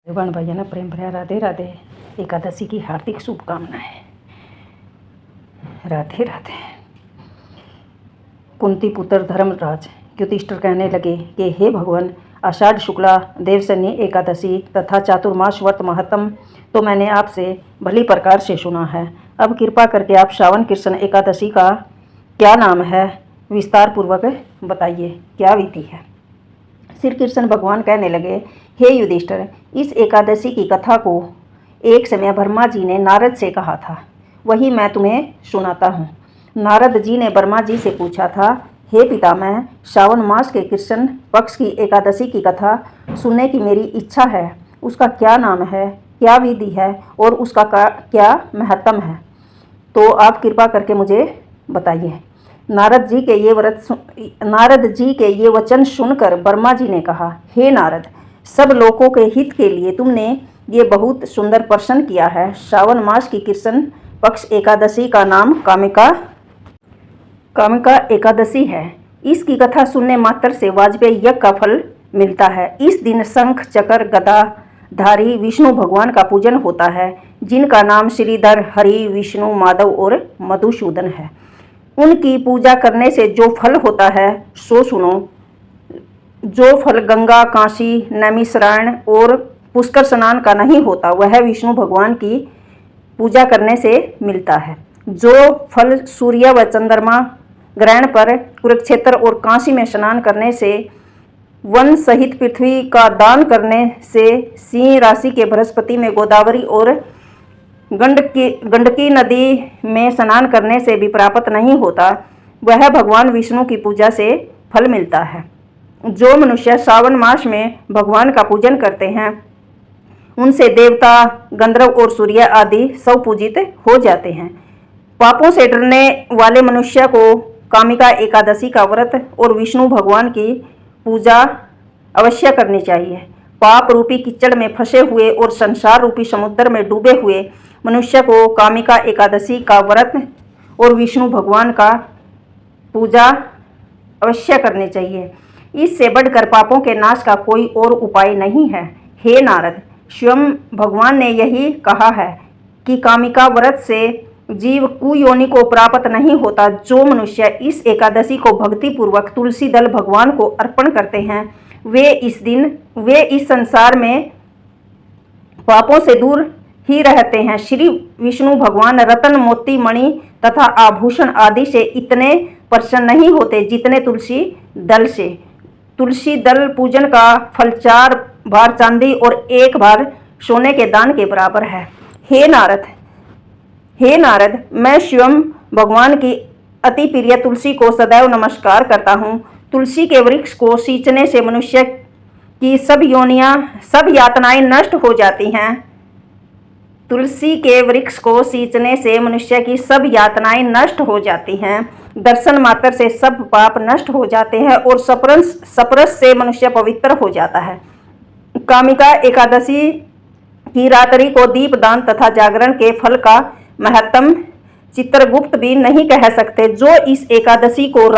भगवान भैया प्रेम भरा राधे राधे। एकादशी की हार्दिक शुभकामनाएं। राधे राधे। कुंती पुत्र धर्मराज युधिष्ठिर कहने लगे कि हे भगवान, आषाढ़ शुक्ला देवशनी एकादशी तथा चातुर्मास व्रत महत्म तो मैंने आपसे भली प्रकार से सुना है। अब कृपा करके आप श्रावण कृष्ण एकादशी का क्या नाम है विस्तार पूर्वक बताइए, क्या विधि है। श्री कृष्ण भगवान कहने लगे, हे युधिष्ठिर, इस एकादशी की कथा को एक समय ब्रह्मा जी ने नारद से कहा था, वही मैं तुम्हें सुनाता हूँ। नारद जी ने ब्रह्मा जी से पूछा था, हे पितामह, श्रावण मास के कृष्ण पक्ष की एकादशी की कथा सुनने की मेरी इच्छा है। उसका क्या नाम है, क्या विधि है और उसका क्या महत्व है, तो आप कृपा करके मुझे बताइए। नारद जी के ये वचन सुनकर ब्रह्मा जी ने कहा, हे नारद, सब लोगों के हित के लिए तुमने ये बहुत सुंदर प्रश्न किया है। श्रावण मास की कृष्ण पक्ष एकादशी का नाम कामिका एकादशी है। इसकी कथा सुनने मात्र से वाजपेयी यज्ञ का फल मिलता है। इस दिन शंख चक्र गदाधारी विष्णु भगवान का पूजन होता है, जिनका नाम श्रीधर, हरि, विष्णु, माधव और मधुसूदन है। उनकी पूजा करने से जो फल होता है सो सुनो। जो फल गंगा, काशी, नैमिषारण्य और पुष्कर स्नान का नहीं होता, वह विष्णु भगवान की पूजा करने से मिलता है। जो फल सूर्य व चंद्रमा ग्रहण पर कुरुक्षेत्र और काशी में स्नान करने से, वन सहित पृथ्वी का दान करने से, सिंह राशि के बृहस्पति में, गोदावरी और गंडकी नदी में स्नान करने से भी प्राप्त नहीं होता, वह भगवान विष्णु की पूजा से फल मिलता है। जो मनुष्य श्रावण मास में भगवान का पूजन करते हैं, उनसे देवता, गंधर्व और सूर्य आदि सब पूजित हो जाते हैं। पापों से डरने वाले मनुष्य को कामिका एकादशी का व्रत और विष्णु भगवान की पूजा अवश्य करनी चाहिए। पाप रूपी कीचड़ में फंसे हुए और संसार रूपी समुद्र में डूबे हुए मनुष्य को कामिका एकादशी का व्रत और विष्णु भगवान का पूजा अवश्य करनी चाहिए। इससे बढ़कर पापों के नाश का कोई और उपाय नहीं है। हे नारद, स्वयं भगवान ने यही कहा है कि कामिका व्रत से जीव कुयोनि को प्राप्त नहीं होता। जो मनुष्य इस एकादशी को भक्ति पूर्वक तुलसी दल भगवान को अर्पण करते हैं, वे इस संसार में पापों से दूर ही रहते हैं। श्री विष्णु भगवान रतन, मोती, मणि तथा आभूषण आदि से इतने प्रसन्न नहीं होते जितने तुलसी दल से। तुलसी दल पूजन का फल 4 बार चांदी और 1 बार सोने के दान के बराबर है। हे नारद, मैं स्वयं भगवान की अति प्रिय तुलसी को सदैव नमस्कार करता हूँ। तुलसी के वृक्ष को सींचने से मनुष्य की सब यातनाएं नष्ट हो जाती हैं। तुलसी के वृक्ष को सींचने से मनुष्य की सब यातनाएं नष्ट हो जाती हैं। दर्शन मात्र से सब पाप नष्ट हो जाते हैं और सप्रस से मनुष्य पवित्र हो जाता है। कामिका एकादशी की रात्रि को दीपदान तथा जागरण के फल का महत्म चित्रगुप्त भी नहीं कह सकते। जो इस एकादशी को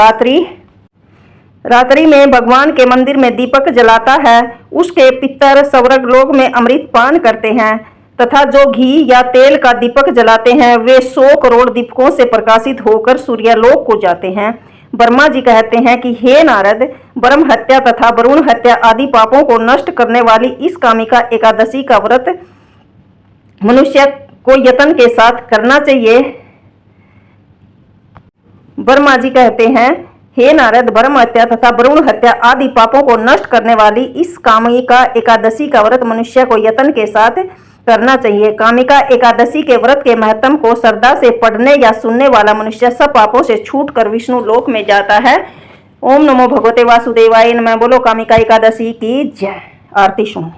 रात्रि में भगवान के मंदिर में दीपक जलाता है, उसके पितर स्वर्ग लोक में अमृत पान करते हैं तथा जो घी या तेल का दीपक जलाते हैं, वे 100 करोड़ दीपकों से प्रकाशित होकर सूर्यलोक को जाते हैं। ब्रह्मा जी कहते हैं कि हे नारद, ब्रह्म हत्या तथा भ्रूण हत्या आदि पापों को नष्ट करने वाली इस कामिका एकादशी का व्रत मनुष्य को यत्न के साथ करना चाहिए। ब्रह्मा जी कहते हैं, हे नारद, ब्रह्म हत्या तथा भ्रूण हत्या आदि पापों को नष्ट करने वाली इस कामिका एकादशी का व्रत मनुष्य को यत्न के साथ करना चाहिए। कामिका एकादशी के व्रत के महत्व को श्रद्धा से पढ़ने या सुनने वाला मनुष्य सब पापों से छूटकर विष्णु लोक में जाता है। ओम नमो भगवते वासुदेवाय नमः। बोलो कामिका एकादशी की जय। आरती सुनो।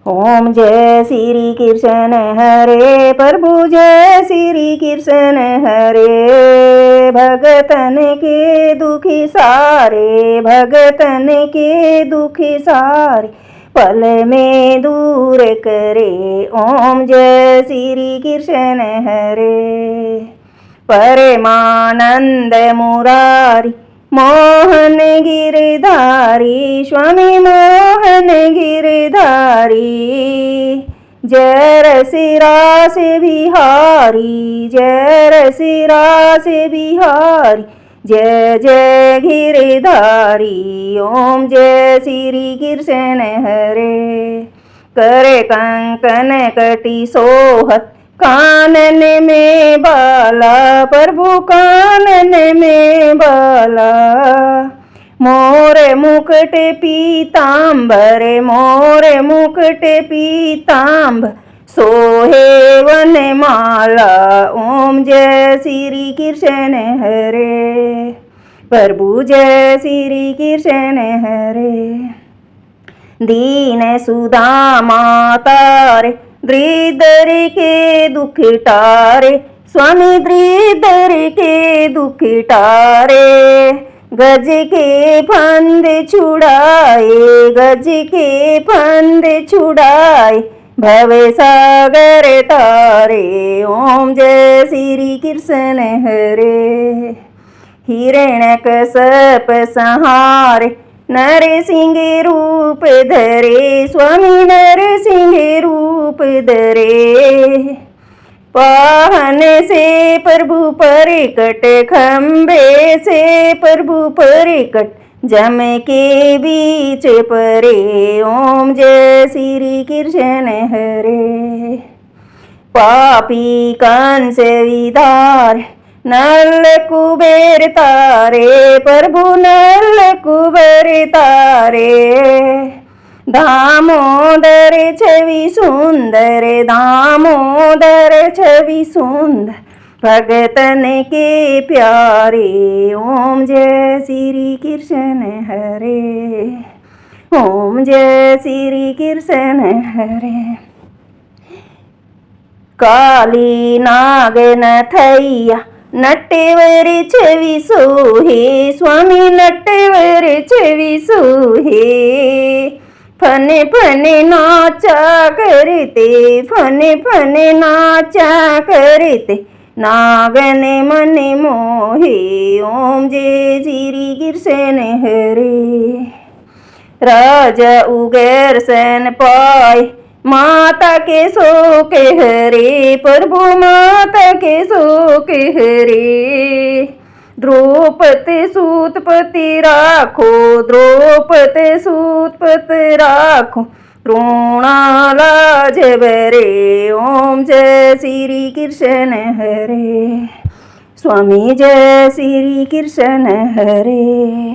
ओम जय श्री कृष्ण हरे प्रभु, जय श्री कृष्ण हरे। भगतन के दुखी सारे, भगतन के दुखी सारे, पल में दूर करे। ओम जय श्री कृष्ण हरे। परमानंद मुरारी, मोहन गिरधारी, स्वामी मोहन गिरधारी। जय रसी रास बिहारी, जय रसी रास बिहारी, जय जय गिरधारी। ओम जय श्री कृष्ण हरे। करे कंकन कटी सोहत, कानन में बाला, प्रभु कानन में बाला। मोर मुकुट पीतांबर, मोर मुकुट पीतांबर, सोहे वनमाला। ओम जय श्री कृष्ण हरे। प्रभु जय श्री कृष्ण हरे। दीन सुदामा तारे, दरिद्र के दुख टारे, स्वामी दरिद्र के दुख टारे। गज के फंद छुड़ाए, गज के फंद छुड़ाए, भव सागर तारे। ओम जय श्री कृष्ण हरे। हिरण्यकश्यप संहारे, नरसिंह रूप धरे, स्वामी नरसिंह रूप धरे। वाहन से प्रभु परिकट, खंबे से प्रभु परिकट, जम के बीच परे। ओम जय श्री कृष्ण हरे। पापी कंस विदारे, नल कुबेर तारे, प्रभु नल कुबेर तारे। दामोदर छवि सुंदर, दामोदर छवि सुंदर, भगतन के प्यारे। ओम जय श्री कृष्ण हरे। ओम जय श्री कृष्ण हरे। काली नाग नथैया, नटवर छवि सोहे, स्वामी नटवर छवि सोहे। फन फन नाचा करते, फन फन नाचा करते, नागन मन मोहे। ओम जय श्री कृष्ण हरे। राजा उगैर सन पाए, माता के शोक हरे, प्रभु माता के शोक हरे। द्रौपदी सूतपति राखो, द्रौपदी सूतपति राखो, द्रोणालाज बरे। ओम जय श्री कृष्ण हरे। स्वामी जय श्री कृष्ण हरे।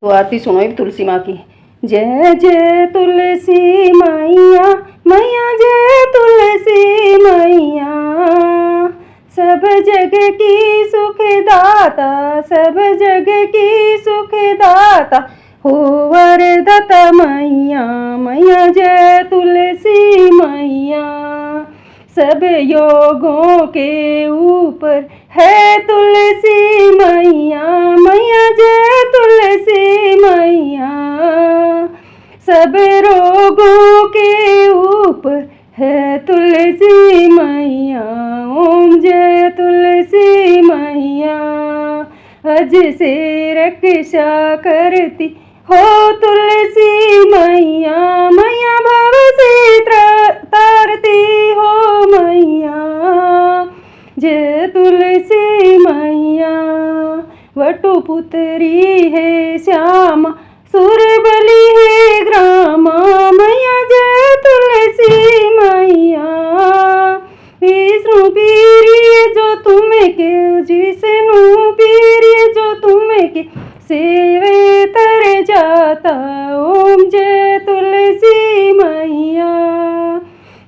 तो आरती सुनो एक तुलसी माँ की। जय जय तुलसी मैया, मैया जय तुलसी मैया। सब जग की सुखदाता, सब जग की सुखदाता, हो वरदाता मैया, मैया जय तुलसी मैया। सब योगों के ऊपर है तुलसी मैया, मैया जय तुलसी मैया। सब रोगों के ऊपर है तुलसी मैया। ओम जय तुलसी मैया। अज से रक्षा करती हो तुलसी मैया, मैया भव से तारती हो मैया। जय तुलसी मैया। वटुपुत्री है श्यामा, सुरबली है ग्रामा, मैया जय तुलसी मैया। विष्णु पीरिय जो तुम्हें के, जिष्णु पीरिय जो तुम्हें के, सेवे तर जाता। ओम जय तुलसी मैया।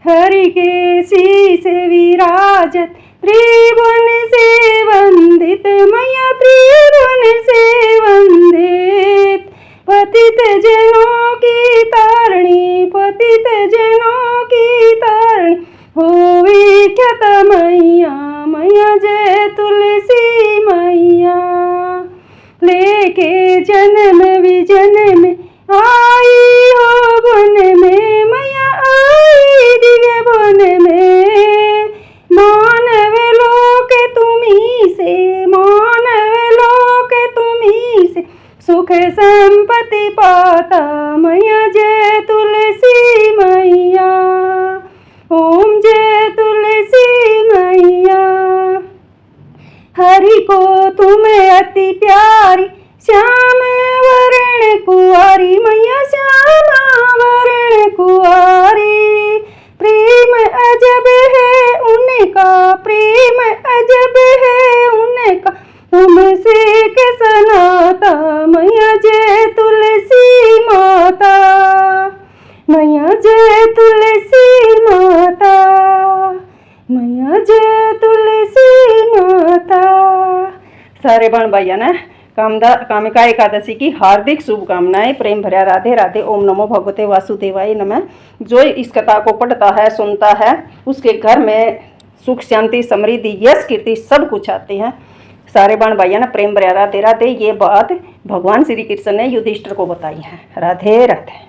हरि के शीस विराजत, त्रिभुवन से वंदित, मैया त्रिभुवन से वंदित। पतित जनों की तारणी, पतित जनों की तारणी, हो विख्यात मैया, मैया जय तुलसी मैया। लेके जन्म विजन में आई हो वन में, मैया आई दिव्य वन में। मानव लोक तुम्ही से, मानव लोक तुम्ही से, सुख संपत्ति पाता, मैया जय तुलसी मैया। अति प्यारी, श्याम वरण कुंवारी मैया श्याम वरण कुंवारी। प्रेम अजब है उनका, प्रेम अजब है उनका, तुमसे कैसा नाता मैया जय तुलसी माता, मैया जय तुलसी माता, मैया जय तुलसी माता। सारे बहन भाइयों ने कामिका एकादशी की हार्दिक शुभकामनाएं। प्रेम भरा राधे राधे। ओम नमो भगवते वासुदेवाय नमः। जो इस कथा को पढ़ता है, सुनता है, उसके घर में सुख शांति समृद्धि यश कीर्ति सब कुछ आते हैं। सारे बहन भाइयों ने प्रेम भरा राधे राधे। ये बात भगवान श्री कृष्ण ने युधिष्ठिर को बताई है। राधे राधे।